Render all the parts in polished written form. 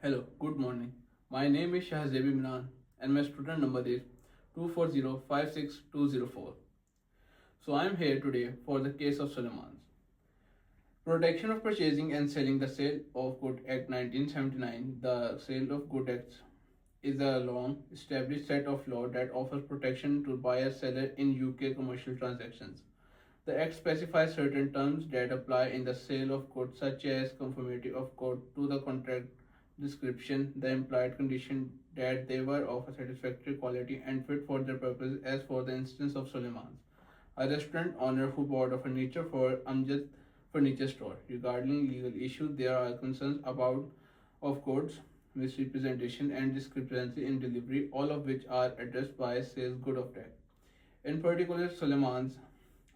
Hello, good morning. My name is Shahzebi Minan and my student number is 240562004. So I am here today for the case of Suleiman's. Protection of Purchasing and Selling, the Sale of Good Act 1979. The Sale of Good Act is a long established set of law that offers protection to buyer seller in UK commercial transactions. The Act specifies certain terms that apply in the sale of goods, such as conformity of good to the contract description, the implied condition that they were of a satisfactory quality and fit for their purpose, as for the instance of Suleiman's, a restaurant owner who bought a furniture for Amjad Furniture Store. Regarding legal issue, there are concerns about of goods, misrepresentation, and discrepancy in delivery, all of which are addressed by Sales Good of Act. In particular, Suleiman's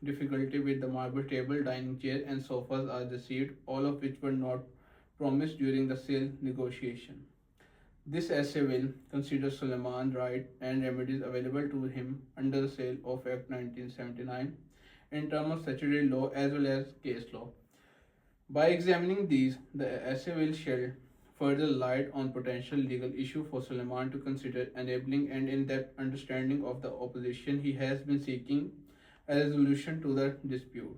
difficulty with the marble table, dining chair, and sofas are received, all of which were not promised during the sale negotiation. This essay will consider Suleiman's right and remedies available to him under the Sale of Act 1979 in terms of statutory law as well as case law. By examining these, the essay will shed further light on potential legal issue for Suleiman to consider, enabling an in-depth understanding of the opposition he has been seeking a resolution to the dispute.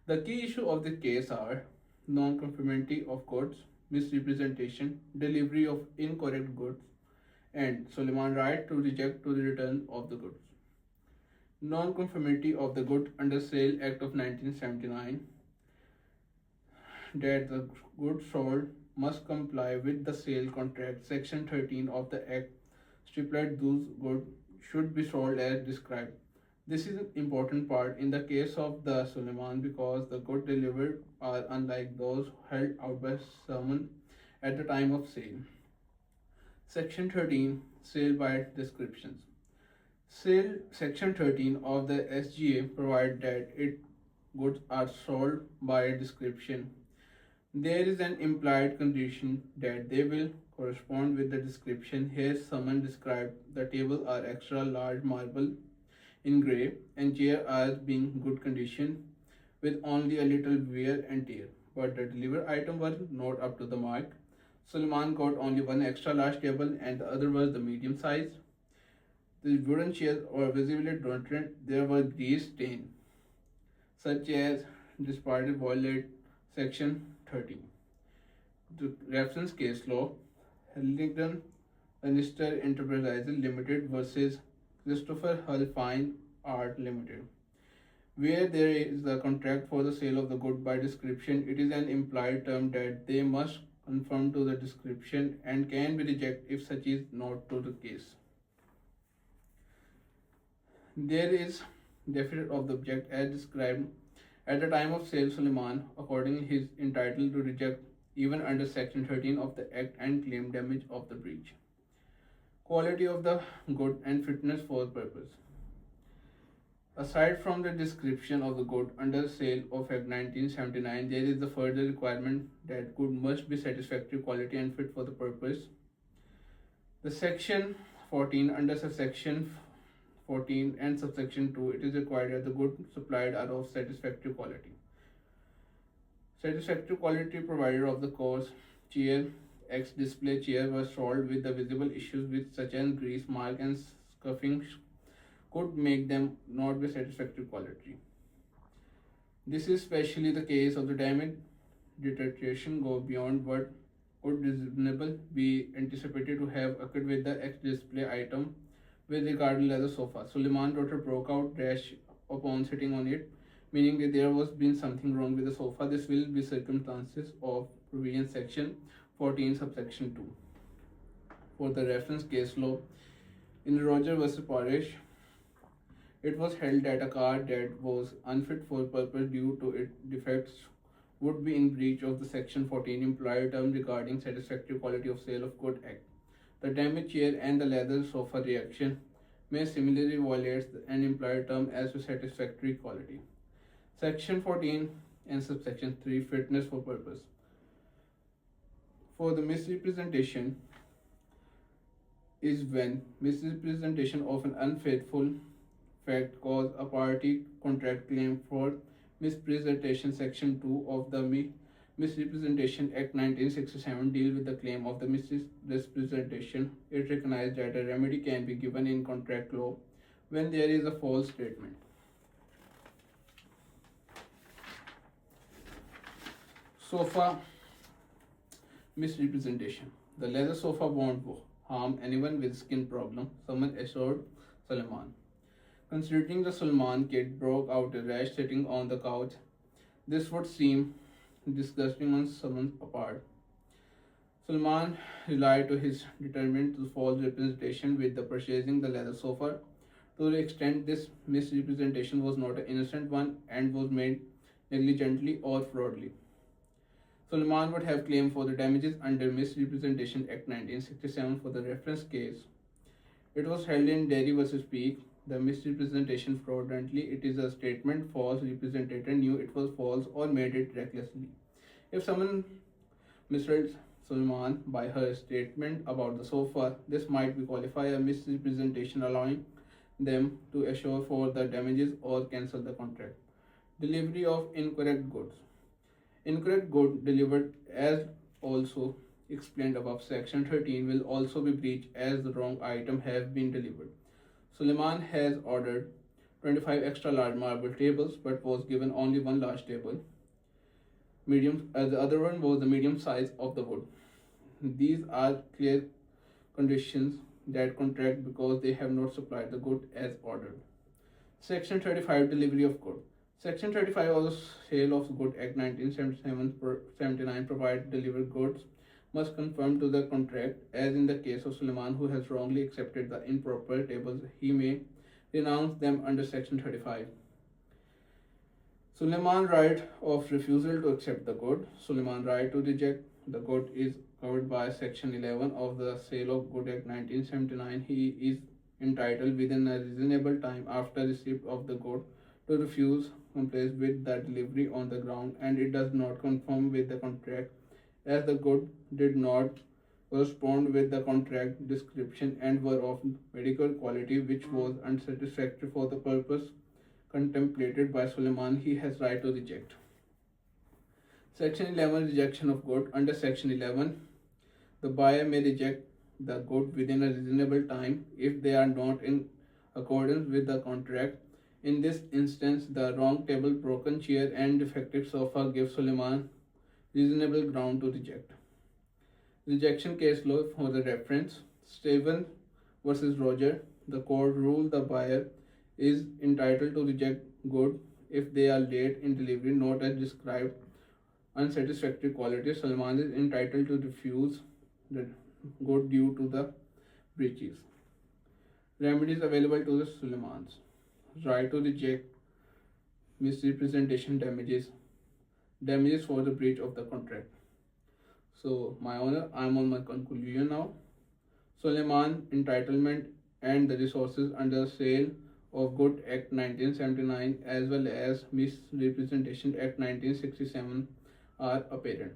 The key issue of the case are non-conformity of goods, misrepresentation, delivery of incorrect goods, and Suleiman's right to reject to the return of the goods. Non-conformity of the good under Sale Act of 1979, that the goods sold must comply with the sale contract. Section 13 of the Act stipulates those goods should be sold as described. This is an important part in the case of the Suleiman because the goods delivered are unlike those held out by someone at the time of sale. Section 13, Sale by Descriptions. Sale Section 13 of the SGA provides that it goods are sold by description. There is an implied condition that they will correspond with the description. Here someone described the table are extra large marble in grey and chair as being good condition with only a little wear and tear, but the delivered item was not up to the mark. Suleiman got only one extra large table and the other was the medium size. The wooden chairs were visibly dirty. There was grease stain, such as discarded violate section 13. The reference case law, Hillingdon Lannister Enterprises Limited versus Christopher Hull Fine Art Limited. Where there is a contract for the sale of the good by description, it is an implied term that they must conform to the description and can be rejected if such is not to the case. There is deficit of the object as described at the time of sale. Suleiman, accordingly, he is entitled to reject even under section 13 of the Act and claim damage of the breach. Quality of the good and fitness for purpose. Aside from the description of the good under Sale of Act 1979, there is the further requirement that good must be satisfactory quality and fit for the purpose. The section 14 under subsection 14 and subsection 2, it is required that the goods supplied are of satisfactory quality. Satisfactory quality provider of the course chair, X display chair was sold with the visible issues with such as grease mark and scuffing could make them not be satisfactory quality. This is especially the case of the damage deterioration go beyond what could reasonably be anticipated to have occurred with the X display item with regard to leather sofa. Suleiman's daughter broke out rash upon sitting on it, meaning that there was been something wrong with the sofa. This will be circumstances of provision section 14 subsection 2. For the reference case law, in Roger vs. Parish, it was held that a car that was unfit for purpose due to its defects would be in breach of the section 14 implied term regarding satisfactory quality of sale of good act. The damaged chair and the leather sofa reaction may similarly violate an implied term as to satisfactory quality. Section 14 and subsection 3, fitness for purpose. For the misrepresentation is when misrepresentation of an unfaithful fact cause a party contract claim for misrepresentation. Section 2 of the Misrepresentation Act 1967 deals with the claim of the misrepresentation. It recognizes that a remedy can be given in contract law when there is a false statement. Sofa misrepresentation. The leather sofa won't harm anyone with skin problem, someone assured Salman. Considering the Salman kid broke out a rash sitting on the couch, this would seem disgusting on someone's part. Salman relied to his determined to false representation with the purchasing the leather sofa. To the extent this misrepresentation was not an innocent one and was made negligently or fraudulently. Salman would have claimed for the damages under Misrepresentation Act 1967 for the reference case. It was held in Derry vs. Peak. The misrepresentation fraudulently, it is a statement false representative knew it was false or made it recklessly. If someone misled Salman by her statement about the sofa, this might be qualify a misrepresentation allowing them to assure for the damages or cancel the contract. Delivery of incorrect goods. Incorrect good delivered as also explained above section 13 will also be breached as the wrong item has been delivered. Suleiman has ordered 25 extra large marble tables but was given only one large table. The other one was the medium size of the wood. These are clear conditions that contract because they have not supplied the good as ordered. Section 35 Delivery of good. Section 35 of the Sale of Good Act 1979 provides delivered goods must conform to the contract. As in the case of Suleiman, who has wrongly accepted the improper tables, he may renounce them under Section 35. Suleiman's right of refusal to accept the good. Suleiman's right to reject the good is covered by Section 11 of the Sale of Good Act 1979. He is entitled within a reasonable time after receipt of the good to refuse complies with the delivery on the ground and it does not conform with the contract as the good did not correspond with the contract description and were of medical quality which was unsatisfactory for the purpose contemplated by Suleiman. He has right to reject. Section 11 Rejection of good. Under Section 11, the buyer may reject the good within a reasonable time if they are not in accordance with the contract. In this instance, the wrong table, broken chair, and defective sofa give Suleiman reasonable ground to reject. Rejection case law for the reference. Steven versus Roger. The court ruled the buyer is entitled to reject good if they are late in delivery, not as described unsatisfactory quality. Salman is entitled to refuse the good due to the breaches. Remedies available to the Suleimans. Right to reject misrepresentation damages for the breach of the contract. So, my honor, I am on my conclusion now. Suleiman entitlement and the resources under Sale of Good Act 1979 as well as Misrepresentation Act 1967 are apparent.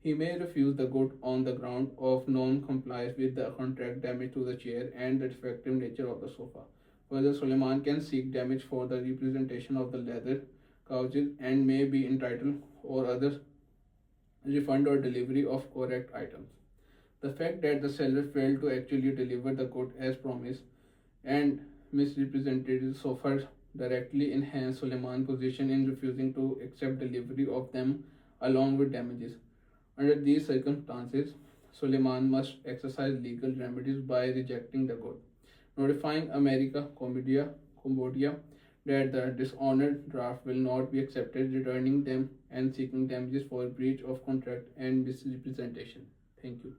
He may refuse the good on the ground of non-compliance with the contract, damage to the chair, and the defective nature of the sofa. Further, Suleiman can seek damage for the representation of the leather couches and may be entitled or other refund or delivery of correct items. The fact that the seller failed to actually deliver the good as promised and misrepresented the sofa directly enhance Suleiman's position in refusing to accept delivery of them along with damages. Under these circumstances, Suleiman must exercise legal remedies by rejecting the good, notifying Cambodia that the dishonored draft will not be accepted, returning them and seeking damages for breach of contract and misrepresentation. Thank you.